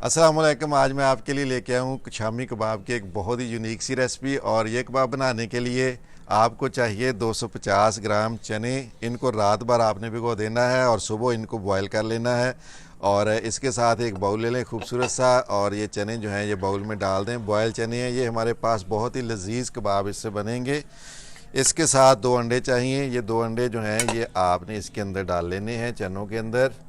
अस्सलाम वालेकुम। आज मैं आपके लिए लेके आया हूँ शामी कबाब की एक बहुत ही यूनिक सी रेसिपी। और ये कबाब बनाने के लिए आपको चाहिए 250 ग्राम चने। इनको रात भर आपने भिगो देना है और सुबह इनको बॉयल कर लेना है। और इसके साथ एक बाउल ले लें खूबसूरत सा, और ये चने जो हैं ये बाउल में डाल दें। बॉयल चने हैं ये, हमारे पास बहुत ही लजीज कबाब इससे बनेंगे। इसके साथ 2 अंडे चाहिए। ये 2 अंडे जो हैं ये आपने इसके अंदर डाल लेने हैं, चनों के अंदर।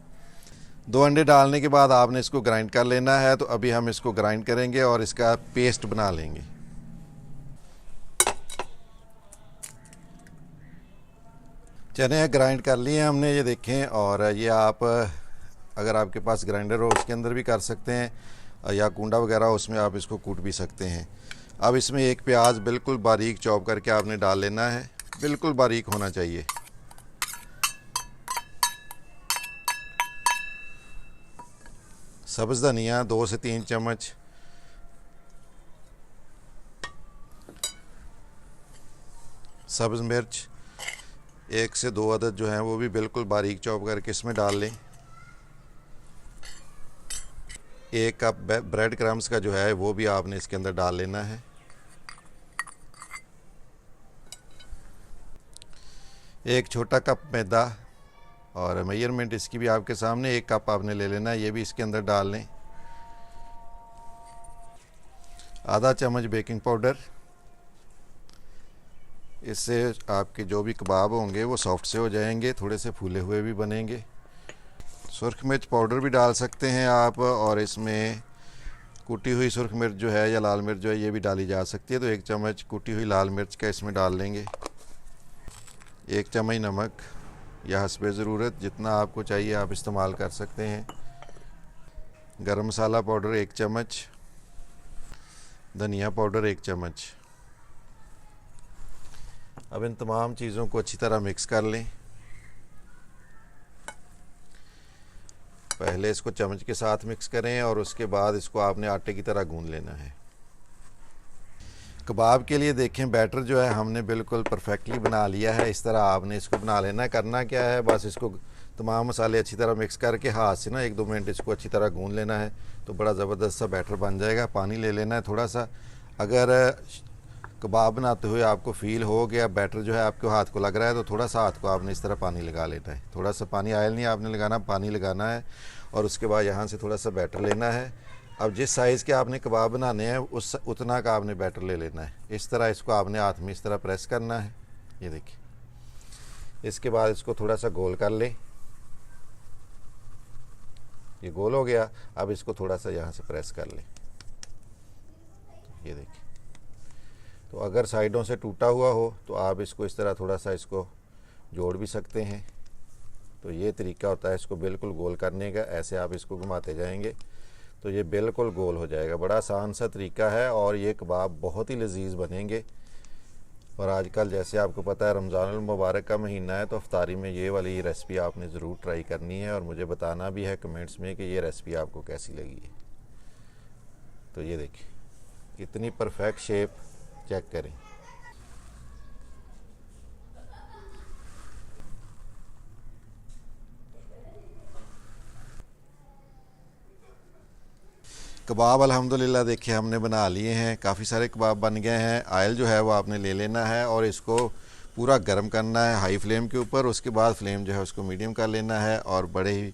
2 अंडे डालने के बाद आपने इसको ग्राइंड कर लेना है। तो अभी हम इसको ग्राइंड करेंगे और इसका पेस्ट बना लेंगे। चने ग्राइंड कर लिए हैं हमने, ये देखें। और ये आप अगर आपके पास ग्राइंडर हो उसके अंदर भी कर सकते हैं, या कूंडा वगैरह उसमें आप इसको कूट भी सकते हैं। अब इसमें एक प्याज बिल्कुल बारीक चॉप करके आपने डाल लेना है, बिल्कुल बारीक होना चाहिए। सब्ज़ धनिया 2 से 3 चम्मच, सब्ज़ मिर्च 1 से 2 अदद जो हैं वो भी बिल्कुल बारीक चॉप करके इसमें डाल लें। 1 कप ब्रेड क्रम्स का जो है वो भी आपने इसके अंदर डाल लेना है। 1 छोटा कप मैदा, और मेजरमेंट इसकी भी आपके सामने, 1 कप आपने ले लेना है, ये भी इसके अंदर डाल लें। आधा चम्मच बेकिंग पाउडर, इससे आपके जो भी कबाब होंगे वो सॉफ्ट से हो जाएंगे, थोड़े से फूले हुए भी बनेंगे। सुरख मिर्च पाउडर भी डाल सकते हैं आप, और इसमें कुटी हुई सुरख मिर्च जो है या लाल मिर्च जो है ये भी डाली जा सकती है। तो 1 चम्मच कुटी हुई लाल मिर्च का इसमें डाल लेंगे। 1 चम्मच नमक, या हस्बे ज़रूरत जितना आपको चाहिए आप इस्तेमाल कर सकते हैं। गरम मसाला पाउडर 1 चम्मच, धनिया पाउडर 1 चम्मच। अब इन तमाम चीज़ों को अच्छी तरह मिक्स कर लें। पहले इसको चम्मच के साथ मिक्स करें और उसके बाद इसको आपने आटे की तरह गूंद लेना है। कबाब के लिए देखें बैटर जो है हमने बिल्कुल परफेक्टली बना लिया है। इस तरह आपने इसको बना लेना है। करना क्या है, बस इसको तमाम मसाले अच्छी तरह मिक्स करके हाथ से ना 1-2 मिनट इसको अच्छी तरह गूंद लेना है, तो बड़ा ज़बरदस्त सा बैटर बन जाएगा। पानी ले लेना है थोड़ा सा। अगर कबाब बनाते हुए आपको फ़ील हो गया बैटर जो है आपके हाथ को लग रहा है, तो थोड़ा सा हाथ को आपने इस तरह पानी लगा लेना है। थोड़ा सा पानी, आयल नहीं आपने लगाना, पानी लगाना है। और उसके बाद यहाँ से थोड़ा सा बैटर लेना है। अब जिस साइज़ के आपने कबाब बनाने हैं उस उतना का आपने बैटर ले लेना है। इस तरह इसको आपने हाथ में इस तरह प्रेस करना है, ये देखिए। इसके बाद इसको थोड़ा सा गोल कर लें। ये गोल हो गया। अब इसको थोड़ा सा यहाँ से प्रेस कर लें, ये देखिए। तो अगर साइडों से टूटा हुआ हो तो आप इसको इस तरह थोड़ा सा इसको जोड़ भी सकते हैं। तो ये तरीका होता है इसको बिल्कुल गोल करने का। ऐसे आप इसको घुमाते जाएंगे तो ये बिल्कुल गोल हो जाएगा। बड़ा आसान सा तरीका है और ये कबाब बहुत ही लजीज बनेंगे। और आजकल जैसे आपको पता है रमज़ानुल मुबारक का महीना है, तो अफ्तारी में ये वाली रेसिपी आपने ज़रूर ट्राई करनी है, और मुझे बताना भी है कमेंट्स में कि ये रेसिपी आपको कैसी लगी है। तो ये देखिए कितनी परफेक्ट शेप, चेक करें। कबाब अल्हम्दुलिल्लाह देखिए हमने बना लिए हैं, काफ़ी सारे कबाब बन गए हैं। आयल जो है वो आपने ले लेना है और इसको पूरा गर्म करना है हाई फ्लेम के ऊपर। उसके बाद फ्लेम जो है उसको मीडियम कर लेना है, और बड़े ही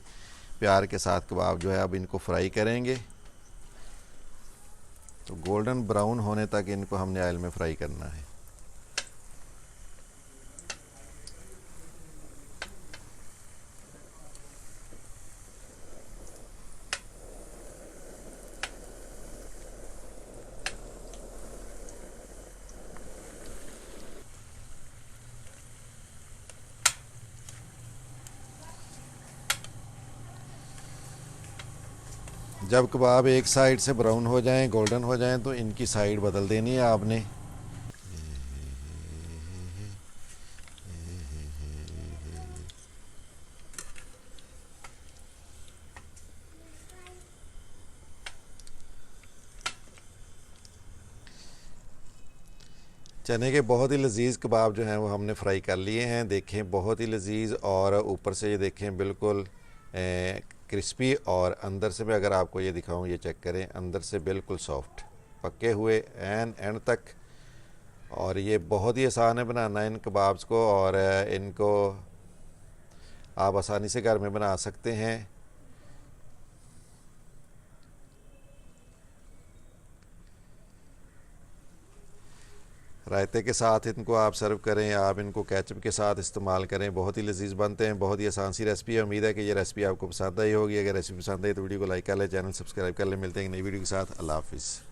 प्यार के साथ कबाब जो है अब इनको फ्राई करेंगे। तो गोल्डन ब्राउन होने तक इनको हमने आयल में फ्राई करना है। जब कबाब एक साइड से ब्राउन हो जाएं, गोल्डन हो जाएं, तो इनकी साइड बदल देनी है आपने। चने के बहुत ही लजीज कबाब जो हैं वो हमने फ्राई कर लिए हैं। देखें बहुत ही लजीज, और ऊपर से ये देखें बिल्कुल क्रिस्पी और अंदर से मैं अगर आपको ये दिखाऊं, ये चेक करें, अंदर से बिल्कुल सॉफ्ट पके हुए एंड तक। और ये बहुत ही आसान है बनाना इन कबाब्स को, और इनको आप आसानी से घर में बना सकते हैं। रायते के साथ इनको आप सर्व करें या आप इनको केचप के साथ इस्तेमाल करें, बहुत ही लजीज बनते हैं। बहुत ही आसान सी रेसिपी है। उम्मीद है कि ये रेसिपी आपको पसंद आई होगी। अगर रेसिपी पसंद आई तो वीडियो को लाइक कर लें, चैनल सब्सक्राइब कर लें। मिलते हैं एक नई वीडियो के साथ। अल्लाह हाफिज़।